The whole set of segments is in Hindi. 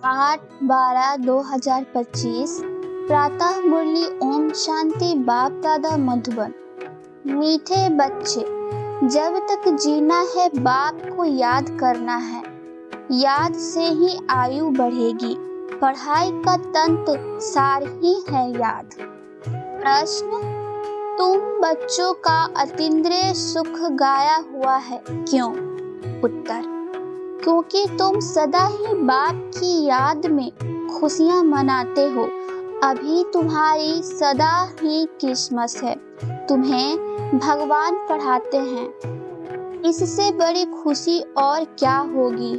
8/12/2025 प्रातः मुरली ओम शांति बाप दादा मधुबन। मीठे बच्चे, जब तक जीना है बाप को याद करना है। याद से ही आयु बढ़ेगी। पढ़ाई का तंत्र सार ही है याद। प्रश्न, तुम बच्चों का अतीन्द्रिय सुख गाया हुआ है क्यों? उत्तर, क्योंकि तुम सदा ही बाप की याद में खुशियां मनाते हो। अभी तुम्हारी सदा ही क्रिसमस है। तुम्हें भगवान पढ़ाते हैं। इससे बड़ी खुशी और क्या होगी?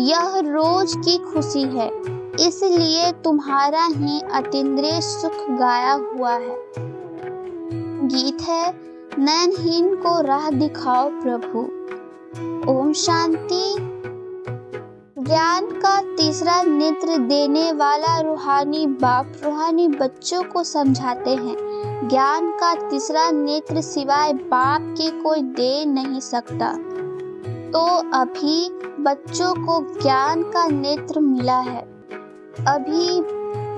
यह रोज की खुशी है, इसलिए तुम्हारा ही अतीन्द्रिय सुख गाया हुआ है। गीत है, नयनहीन को राह दिखाओ प्रभु। ओम शांति। ज्ञान का तीसरा नेत्र देने वाला रूहानी बाप रूहानी बच्चों को समझाते हैं। ज्ञान का तीसरा नेत्र सिवाय बाप के कोई दे नहीं सकता। तो अभी बच्चों को ज्ञान का नेत्र मिला है। अभी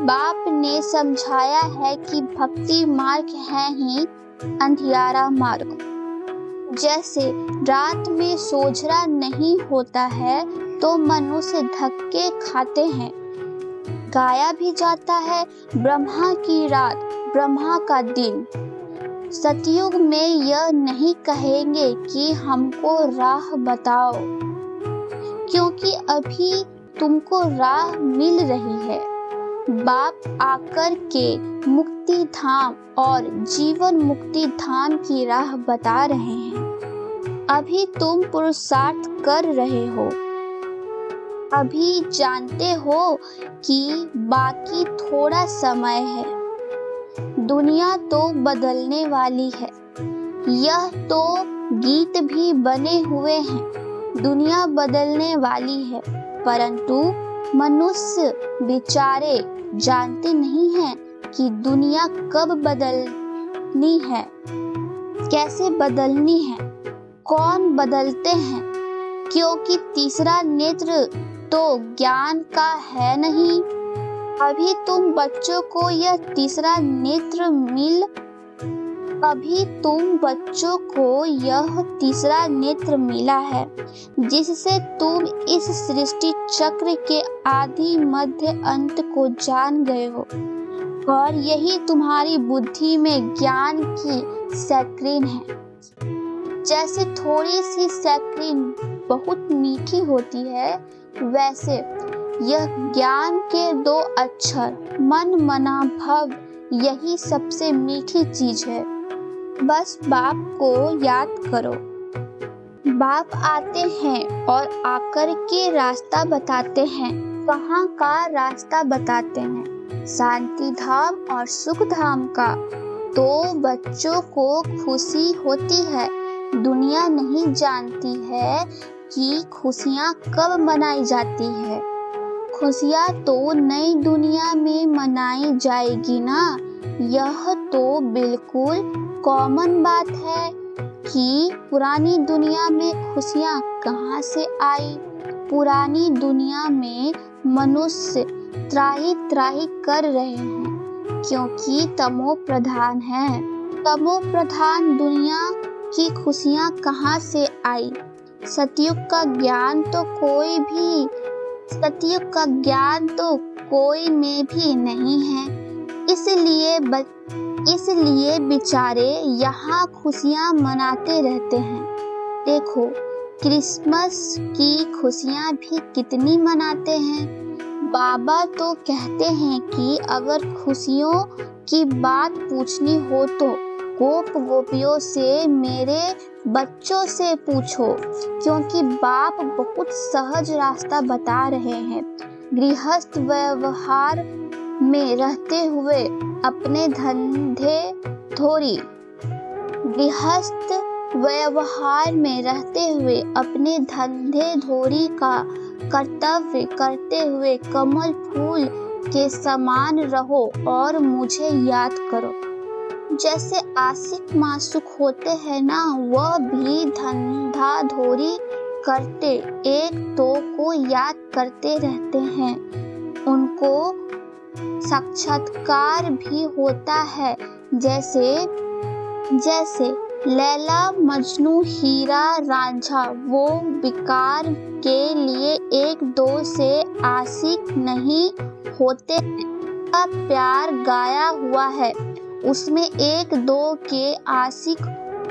बाप ने समझाया है कि भक्ति मार्ग है ही अंधियारा मार्ग। जैसे रात में सोझरा नहीं होता है तो मनुष्य धक्के खाते हैं। गाया भी जाता है, ब्रह्मा की रात ब्रह्मा का दिन। सतयुग में यह नहीं कहेंगे कि हमको राह बताओ, क्योंकि अभी तुमको राह मिल रही है। बाप आकर के मुक्ति धाम और जीवन मुक्ति धाम की राह बता रहे हैं। अभी तुम पुरुषार्थ कर रहे हो। अभी जानते हो कि बाकी थोड़ा समय है। दुनिया तो बदलने वाली है। यह तो गीत भी बने हुए हैं। दुनिया बदलने वाली है, परंतु मनुष्य बेचारे जानते नहीं हैं कि दुनिया कब बदलनी है, कैसे बदलनी है, कौन बदलते हैं, क्योंकि तीसरा नेत्र तो ज्ञान का है नहीं। अभी तुम बच्चों को यह तीसरा नेत्र मिला है, जिससे तुम इस सृष्टि चक्र के आदि मध्य अंत को जान गए हो। और यही तुम्हारी बुद्धि में ज्ञान की स्क्रीन है। जैसे थोड़ी सी स्क्रीन बहुत मीठी होती है, वैसे यह ज्ञान के 2 अक्षर मन मना भव, यही सबसे मीठी चीज है। बस बाप को याद करो। बाप आते हैं और आकर के रास्ता बताते हैं। कहाँ का रास्ता बताते हैं? शांति धाम और सुख धाम का। तो बच्चों को खुशी होती है। दुनिया नहीं जानती है कि खुशियाँ कब मनाई जाती है। खुशियाँ तो नई दुनिया में मनाई जाएगी ना। यह तो बिल्कुल कॉमन बात है कि पुरानी दुनिया में खुशियाँ कहाँ से आई। पुरानी दुनिया में मनुष्य त्राही त्राही कर रहे हैं, क्योंकि तमो प्रधान है। तमो प्रधान दुनिया की खुशियाँ कहाँ से आई? सतयुग का ज्ञान तो कोई में भी नहीं है। इसलिए बेचारे यहाँ खुशियाँ मनाते रहते हैं। देखो, क्रिसमस की खुशियाँ भी कितनी मनाते हैं। बाबा तो कहते हैं कि अगर खुशियों की बात पूछनी हो तो गोपियों से, मेरे बच्चों से पूछो, क्योंकि बाप बहुत सहज रास्ता बता रहे हैं। गृहस्थ व्यवहार में रहते हुए अपने धंधे धोरी का कर्तव्य करते हुए कमल फूल के समान रहो और मुझे याद करो। जैसे आशिक मासूक होते हैं ना, वह भी धंधा धोरी करते एक दो को याद करते रहते हैं। उनको साक्षात्कार भी होता है, जैसे लैला मजनू हीरा रांझा। वो विकार के लिए एक दो से आशिक नहीं होते। का प्यार गाया हुआ है, उसमें एक दो के आशिक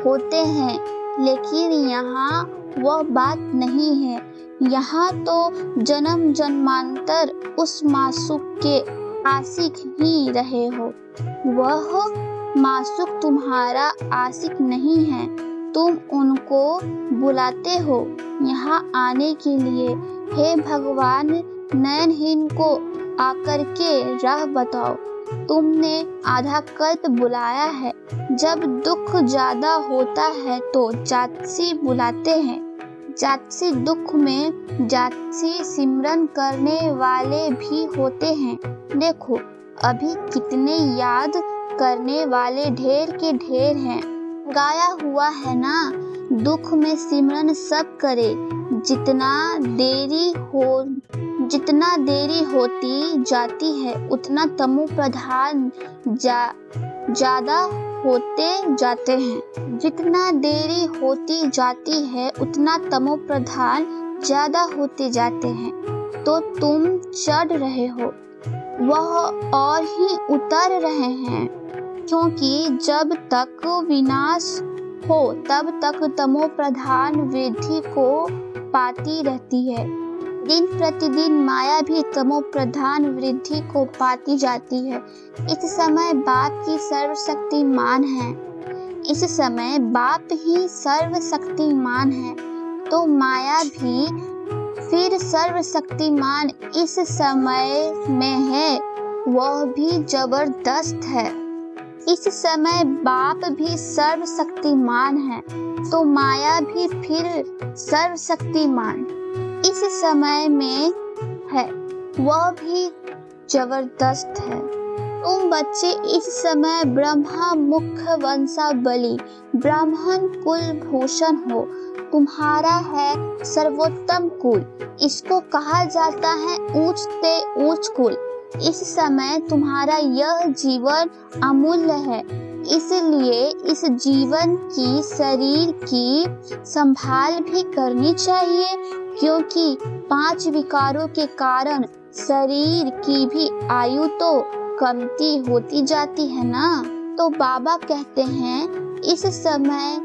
होते हैं, लेकिन यहाँ वह बात नहीं है। यहाँ तो जन्म जन्मांतर उस मासूक के आशिक ही रहे हो। वह मासूक तुम्हारा आशिक नहीं है। तुम उनको बुलाते हो यहाँ आने के लिए। हे भगवान, नयनहीन को आकर के राह बताओ। तुमने आधा कल्प बुलाया है। जब दुख ज्यादा होता है तो जातसी बुलाते हैं। जातसी दुख में जातसी सिमरन करने वाले भी होते हैं। देखो अभी कितने याद करने वाले ढेर के ढेर हैं। गाया हुआ है ना, दुख में सिमरन सब करे। जितना देरी होती जाती है उतना तमो प्रधान ज्यादा होते जाते हैं। जितना देरी होती जाती है उतना तमो प्रधान ज्यादा होते जाते हैं। तो तुम चढ़ रहे हो, वह और ही उतर रहे हैं, क्योंकि जब तक विनाश हो तब तक तमो प्रधान वृद्धि को पाती रहती है। दिन प्रतिदिन माया भी तमो प्रधान वृद्धि को पाती जाती है। इस समय बाप ही सर्वशक्तिमान है। इस समय बाप ही सर्वशक्तिमान है, तो माया भी फिर सर्वशक्तिमान इस समय में है। वह भी जबरदस्त है। इस समय बाप भी सर्वशक्तिमान है, तो माया भी फिर सर्वशक्तिमान इस समय में है। वह भी जबरदस्त है। तुम बच्चे इस समय ब्रह्मा मुख्य वंशावली ब्राह्मण कुल भूषण हो। तुम्हारा है सर्वोत्तम कुल। इसको कहा जाता है ऊंच से ऊंच कुल। इस समय तुम्हारा यह जीवन अमूल्य है, इसलिए इस जीवन की शरीर की संभाल भी करनी चाहिए, क्योंकि 5 विकारों के कारण शरीर की भी आयु तो कमती होती जाती है ना। तो बाबा कहते हैं इस समय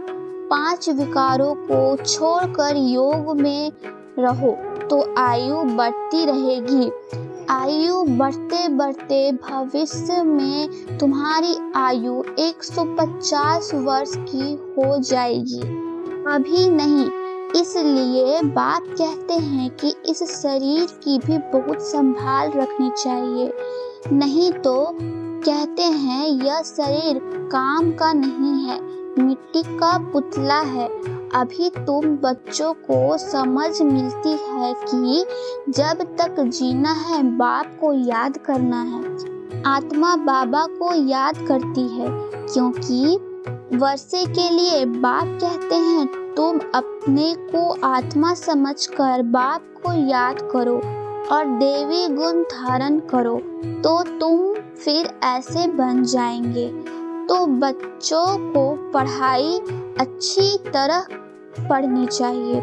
5 विकारों को छोड़कर योग में रहो तो आयु बढ़ती रहेगी। आयु बढ़ते बढ़ते भविष्य में तुम्हारी आयु 150 वर्ष की हो जाएगी, अभी नहीं। इसलिए बाप कहते हैं कि इस शरीर की भी बहुत संभाल रखनी चाहिए, नहीं तो कहते हैं यह शरीर काम का नहीं है, मिट्टी का पुतला है। अभी तुम बच्चों को समझ मिलती है कि जब तक जीना है बाप को याद करना है। आत्मा बाबा को याद करती है, क्योंकि वर्षे के लिए बाप कहते हैं तुम अपने को आत्मा समझकर बाप को याद करो और देवी गुण धारण करो, तो तुम फिर ऐसे बन जाएंगे। तो बच्चों को पढ़ाई अच्छी तरह पढ़नी चाहिए।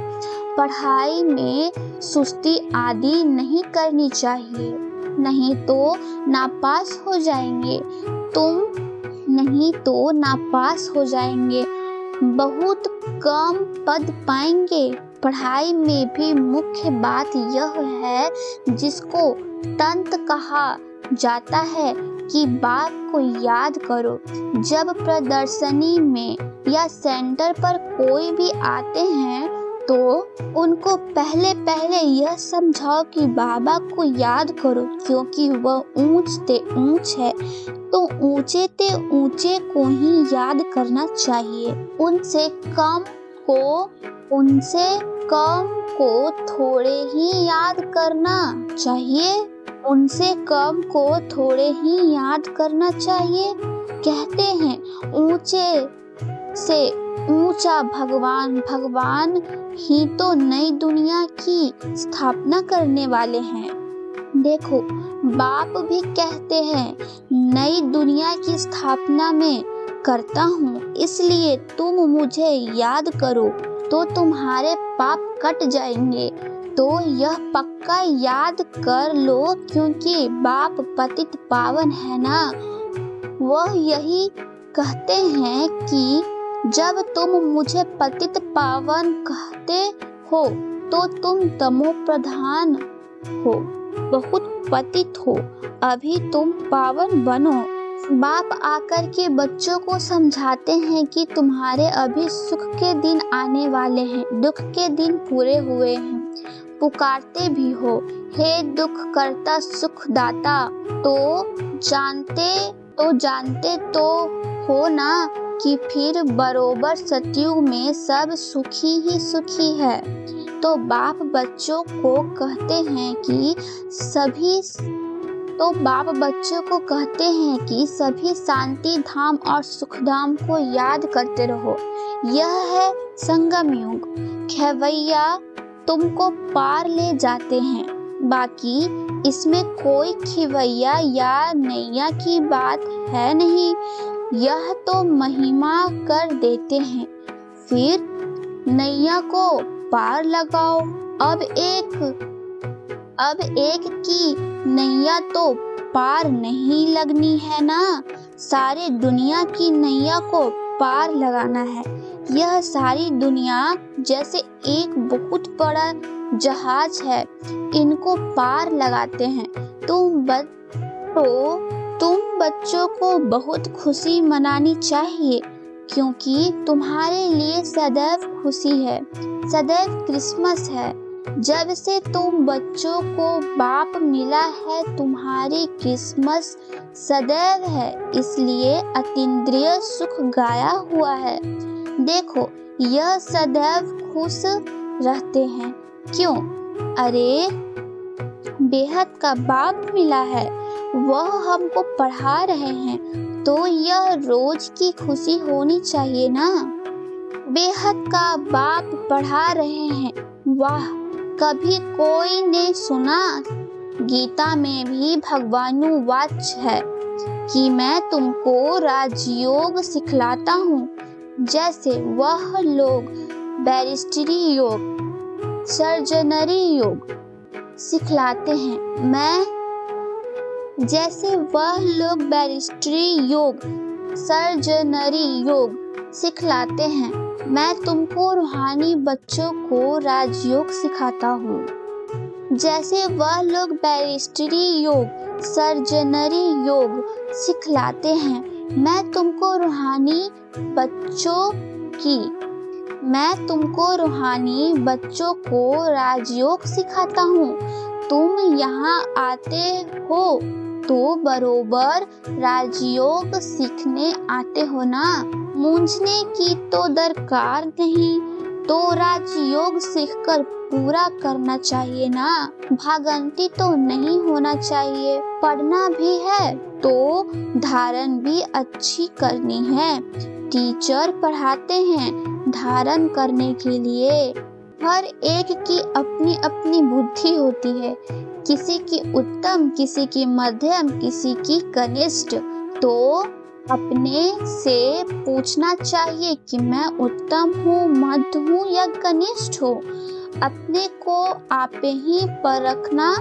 पढ़ाई में सुस्ती आदि नहीं करनी चाहिए, नहीं तो नापास हो जाएंगे। नहीं तो नापास हो जाएंगे, बहुत कम पद पाएंगे। पढ़ाई में भी मुख्य बात यह है, जिसको तंत्र कहा जाता है, कि बाप को याद करो। जब प्रदर्शनी में या सेंटर पर कोई भी आते हैं तो उनको पहले यह समझाओ कि बाबा को याद करो, क्योंकि वह ऊंच ते ऊंच है, तो ऊंचे ते ऊंचे को ही याद करना चाहिए। उनसे कम को थोड़े ही याद करना चाहिए। उनसे कम को थोड़े ही याद करना चाहिए। कहते हैं ऊंचे से ऊंचा भगवान, भगवान ही तो नई दुनिया की स्थापना करने वाले हैं। देखो, बाप भी कहते हैं नई दुनिया की स्थापना मैं करता हूँ, इसलिए तुम मुझे याद करो तो तुम्हारे पाप कट जाएंगे। तो यह पक्का याद कर लो, क्योंकि बाप पतित पावन है ना। वह यही कहते हैं कि जब तुम मुझे पतित पावन कहते हो तो तुम तमो प्रधान हो, बहुत पतित हो, अभी तुम पावन बनो। बाप आकर के बच्चों को समझाते हैं कि तुम्हारे अभी सुख के दिन आने वाले हैं, दुख के दिन पूरे हुए हैं। पुकारते भी हो, हे दुख करता सुख दाता, तो जानते तो हो ना कि फिर बरोबर सतयुग में सब सुखी ही सुखी है। तो बाप बच्चों को कहते हैं कि सभी शांति धाम और सुख धाम को याद करते रहो। यह है संगम युग, खेवैया तुमको पार ले जाते हैं। बाकी इसमें कोई खिवैया या नैया की बात है नहीं, यह तो महिमा कर देते हैं, फिर नैया को पार लगाओ। अब एक की नैया तो पार नहीं लगनी है ना, सारी दुनिया की नैया को पार लगाना है। यह सारी दुनिया जैसे एक बहुत बड़ा जहाज है, इनको पार लगाते हैं। तुम बच्चों को बहुत खुशी मनानी चाहिए, क्योंकि तुम्हारे लिए सदैव खुशी है, सदैव क्रिसमस है। जब से तुम बच्चों को बाप मिला है, तुम्हारी क्रिसमस सदैव है, इसलिए अतीन्द्रिय सुख गाया हुआ है। देखो, यह सदैव खुश रहते हैं। क्यों? अरे बेहद का बाप मिला है, वह हमको पढ़ा रहे हैं, तो यह रोज की खुशी होनी चाहिए ना। बेहद का बाप पढ़ा रहे हैं, वाह, कभी कोई ने सुना? गीता में भी भगवानुवाच है कि मैं तुमको राजयोग सिखलाता हूँ, जैसे वह लोग बैरिस्टरी योग, सर्जनरी योग सिखलाते हैं। मैं तुमको रूहानी बच्चों को राजयोग सिखाता हूँ। जैसे वह लोग बैरिस्टरी योग, सर्जनरी योग सिखलाते हैं, मैं तुमको रूहानी बच्चों को राजयोग सिखाता हूँ। तुम यहाँ आते हो तो बरोबर राजयोग सीखने आते हो ना। मूंझने की तो दरकार नहीं, तो राजयोग सीखकर पूरा करना चाहिए ना। भागंती तो नहीं होना चाहिए। पढ़ना भी है तो धारण भी अच्छी करनी है। टीचर पढ़ाते हैं धारण करने के लिए। हर एक की अपनी अपनी बुद्धि होती है, किसी की उत्तम, किसी की मध्यम, किसी की कनिष्ठ। तो अपने से पूछना चाहिए कि मैं उत्तम हूँ, मध्य हूँ या कनिष्ठ हूँ। अपने को आपे ही परखना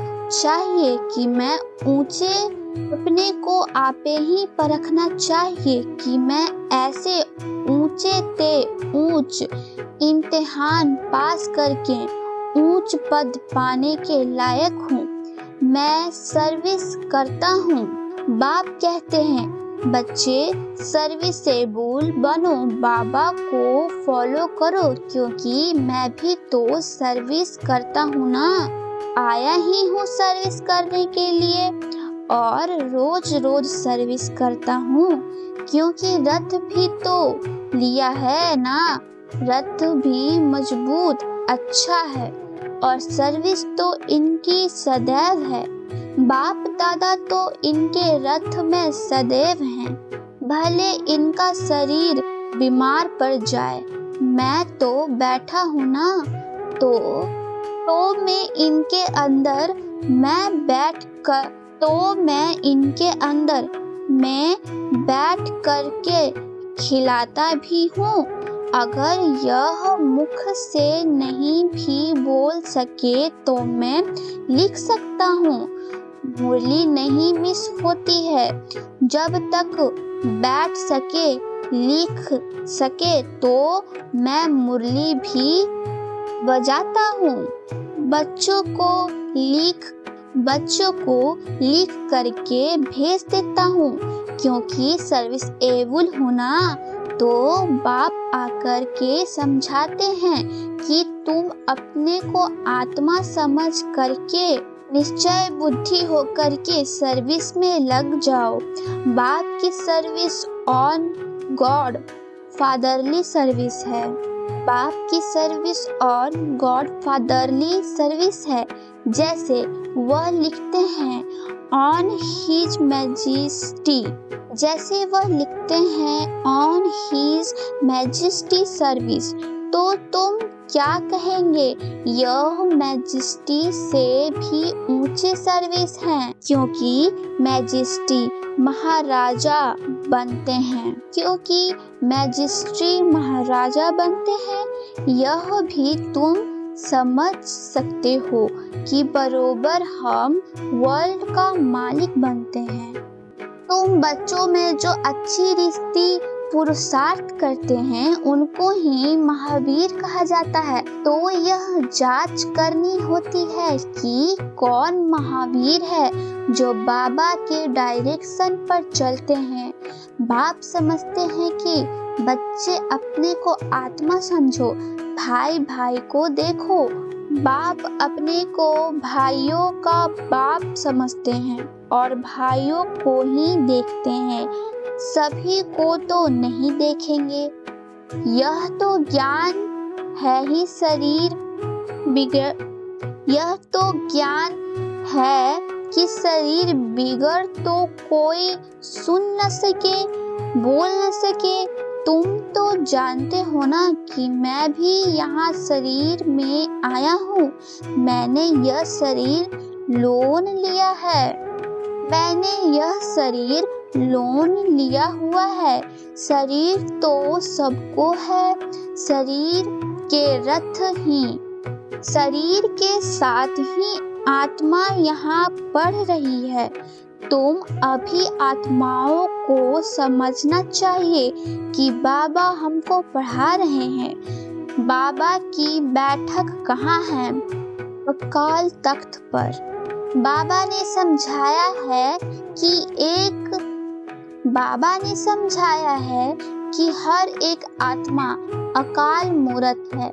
चाहिए कि मैं ऐसे ऊंचे ते ऊंच इम्तिहान पास करके ऊंच पद पाने के लायक हूँ। मैं सर्विस करता हूँ। बाप कहते हैं, बच्चे सर्विसेबल बनो, बाबा को फॉलो करो, क्योंकि मैं भी तो सर्विस करता हूँ ना। आया ही हूँ सर्विस करने के लिए और रोज रोज सर्विस करता हूँ, क्योंकि रथ भी तो लिया है ना। रथ भी मजबूत अच्छा है और सर्विस तो इनकी सदैव है। बाप दादा तो इनके रथ में सदैव हैं। भले इनका शरीर बीमार पड़ जाए, मैं तो बैठा हूँ ना, तो मैं इनके अंदर मैं बैठ करके खिलाता भी हूँ। अगर यह मुख से नहीं भी बोल सके तो मैं लिख सकता हूँ। मुरली नहीं मिस होती है। जब तक बैठ सके, लिख सके तो मैं मुरली भी बजाता हूँ। बच्चों को लिख करके भेज देता हूँ, क्योंकि सर्विस एबल हूँ ना, तो बाप आकर के समझाते हैं कि तुम अपने को आत्मा समझ करके निश्चय बुद्धि होकर के सर्विस में लग जाओ। बाप की service on God fatherly service है। बाप की service on God fatherly service है। जैसे वह लिखते हैं ऑन हिज मैजेस्टी सर्विस, तो तुम क्या कहेंगे? यह मैजेस्टी से भी ऊंचे सर्विस हैं, क्योंकि मैजेस्टी महाराजा बनते हैं। यह भी तुम समझ सकते हो कि बरोबर हम वर्ल्ड का मालिक बनते हैं। तुम बच्चों में जो अच्छी रिश्ती पुरुषार्थ करते हैं उनको ही महावीर कहा जाता है। तो यह जांच करनी होती है कि कौन महावीर है जो बाबा के डायरेक्शन पर चलते हैं। बाप समझते हैं कि बच्चे अपने को आत्मा समझो, भाई भाई को देखो। बाप अपने को भाइयों का बाप समझते हैं और भाइयों को ही देखते हैं, सभी को तो नहीं देखेंगे। यह तो ज्ञान है कि शरीर बिगड़ तो कोई सुन न सके, बोल न सके। तुम तो जानते हो ना कि मैं भी यहाँ शरीर में आया हूँ। मैंने यह शरीर लोन लिया हुआ है। शरीर तो सबको है, शरीर के साथ ही आत्मा यहाँ पढ़ रही है। तुम अभी आत्माओं को समझना चाहिए कि बाबा हमको पढ़ा रहे हैं। बाबा की बैठक कहाँ है? अकाल तख्त पर। बाबा ने समझाया है कि हर एक आत्मा अकाल मूर्त है।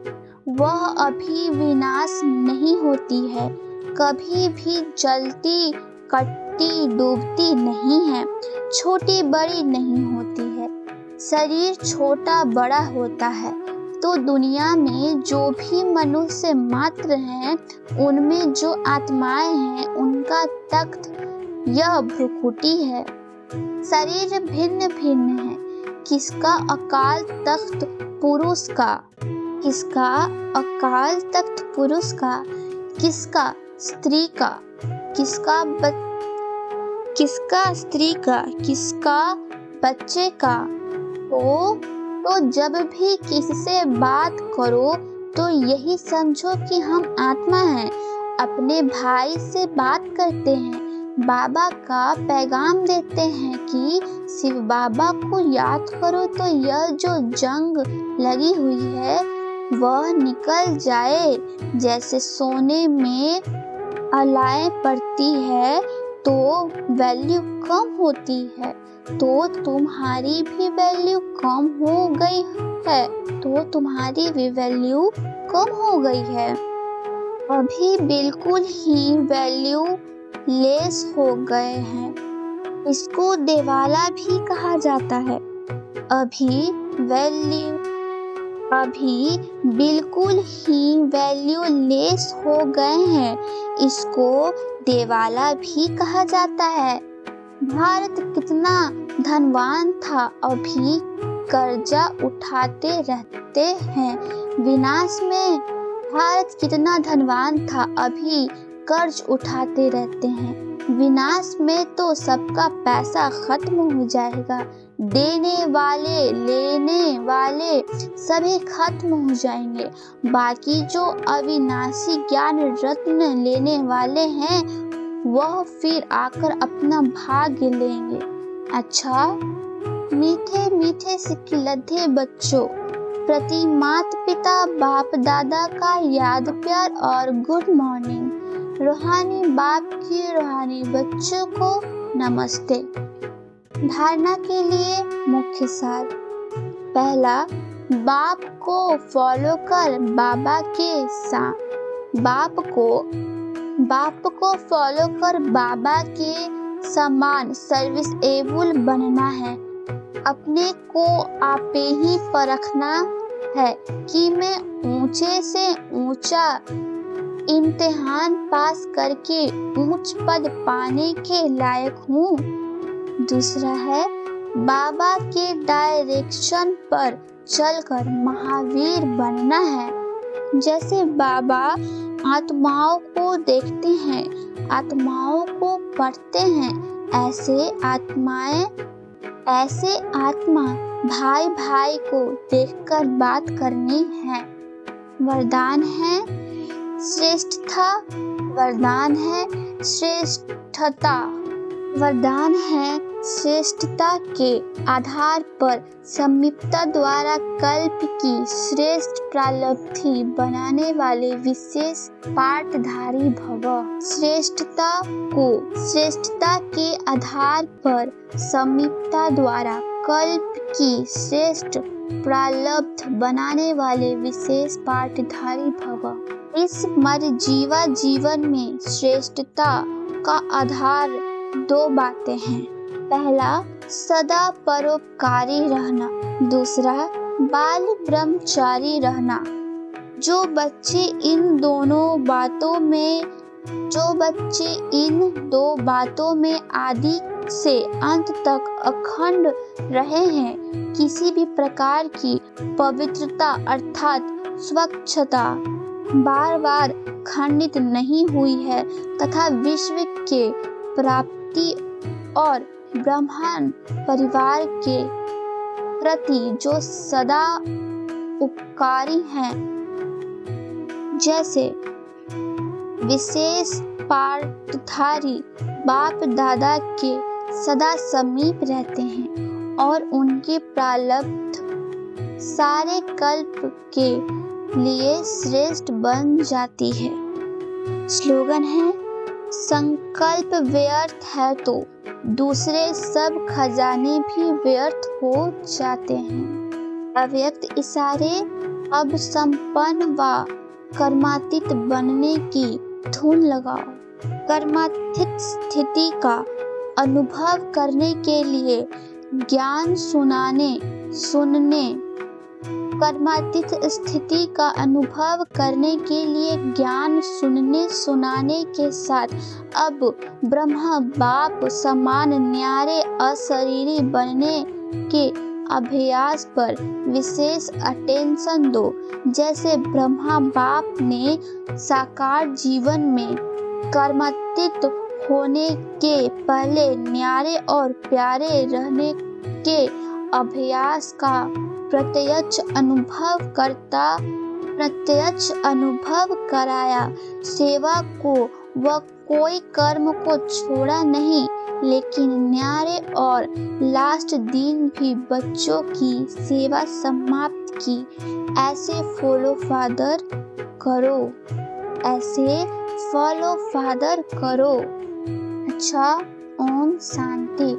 वह अभी विनाश नहीं होती है, कभी भी जलती कटती डूबती नहीं है, छोटी बड़ी नहीं होती है। शरीर छोटा बड़ा होता है तो दुनिया में जो भी मनुष्य मात्र हैं, उनमें जो आत्माएं हैं, उनका तख्त यह भ्रुकुटी है। शरीर भिन्न भिन्न है। किसका अकाल तख्त पुरुष का, किसका अकाल तख्त पुरुष का, किसका स्त्री का, किसका स्त्री का, किसका बच्चे का। तो जब भी किससे बात करो तो यही समझो कि हम आत्मा हैं। अपने भाई से बात करते हैं, बाबा का पैगाम देते हैं कि शिव बाबा को याद करो तो यह जो जंग लगी हुई है वह निकल जाए। जैसे सोने में अलाएं पड़ती है तो वैल्यू कम होती है, तो तुम्हारी भी वैल्यू कम हो गई है। अभी बिल्कुल ही वैल्यू लेस हो गए हैं। इसको देवाला भी कहा जाता है। अभी बिल्कुल ही वैल्यू लेस हो गए हैं। इसको देवाला भी कहा जाता है। भारत कितना धनवान था, अभी कर्जा उठाते रहते हैं। विनाश में भारत कितना धनवान था, अभी कर्ज उठाते रहते हैं। विनाश में तो सबका पैसा खत्म हो जाएगा, देने वाले लेने वाले सभी खत्म हो जाएंगे। बाकी जो अविनाशी ज्ञान रत्न लेने वाले हैं वह फिर आकर अपना भाग्य लेंगे। अच्छा, मीठे मीठे सिखिलधे बच्चों प्रति माता पिता बाप दादा का याद प्यार और गुड मॉर्निंग। रूहानी बाप की रूहानी बच्चों को नमस्ते। धारणा के लिए मुख्य सार। पहला, बाप को फॉलो कर बाबा के साथ। बाप को फॉलो कर बाबा के समान सर्विसेबल बनना है। अपने को आपे ही परखना है कि मैं ऊंचे से ऊंचा इम्तिहान पास करके ऊंच पद पाने के लायक हूँ। दूसरा है, बाबा के डायरेक्शन पर चलकर महावीर बनना है। जैसे बाबा आत्माओं को देखते हैं, आत्माओं को पढ़ते हैं, ऐसे आत्मा भाई भाई को देखकर बात करनी है। वरदान है श्रेष्ठता, वरदान है श्रेष्ठता। वरदान है श्रेष्ठता के आधार पर समीपता द्वारा कल्प की श्रेष्ठ प्रालब्धि बनाने वाले विशेष पाठधारी भव। श्रेष्ठता के आधार पर समीपता द्वारा कल्प की श्रेष्ठ प्रालब्ध बनाने वाले विशेष पाठधारी भव। इस मरजीवा जीवन में श्रेष्ठता का आधार दो बातें हैं। पहला, सदा परोपकारी रहना। दूसरा, बाल ब्रह्मचारी रहना। जो बच्चे इन दो बातों में आदि से अंत तक अखंड रहे हैं, किसी भी प्रकार की पवित्रता अर्थात स्वच्छता बार बार खंडित नहीं हुई है तथा विश्व के प्राप्ति और ब्रह्मांड परिवार के प्रति जो सदा उपकारी हैं, जैसे विशेष पाठधारी बाप दादा के सदा समीप रहते हैं और उनके प्रारब्ध सारे कल्प के लिए श्रेष्ठ बन जाती है। स्लोगन है, संकल्प व्यर्थ है तो दूसरे सब खजाने भी व्यर्थ हो जाते हैं। अव्यक्त इशारे अब संपन्न व कर्मातीत बनने की धुन लगाओ। कर्मातीत स्थिति का अनुभव करने के लिए ज्ञान सुनने कर्मातीत स्थिति का अनुभव करने के लिए ज्ञान सुनाने के साथ अब ब्रह्मा बाप समान न्यारे अशरीरी बनने के अभ्यास पर विशेष अटेंशन दो। जैसे ब्रह्मा बाप ने साकार जीवन में कर्मातीत होने के पहले न्यारे और प्यारे रहने के अभ्यास का प्रत्यक्ष अनुभव कराया। सेवा को व कोई कर्म को छोड़ा नहीं, लेकिन न्यारे और लास्ट दिन भी बच्चों की सेवा समाप्त की। ऐसे फॉलो फादर करो। अच्छा, ओम शांति।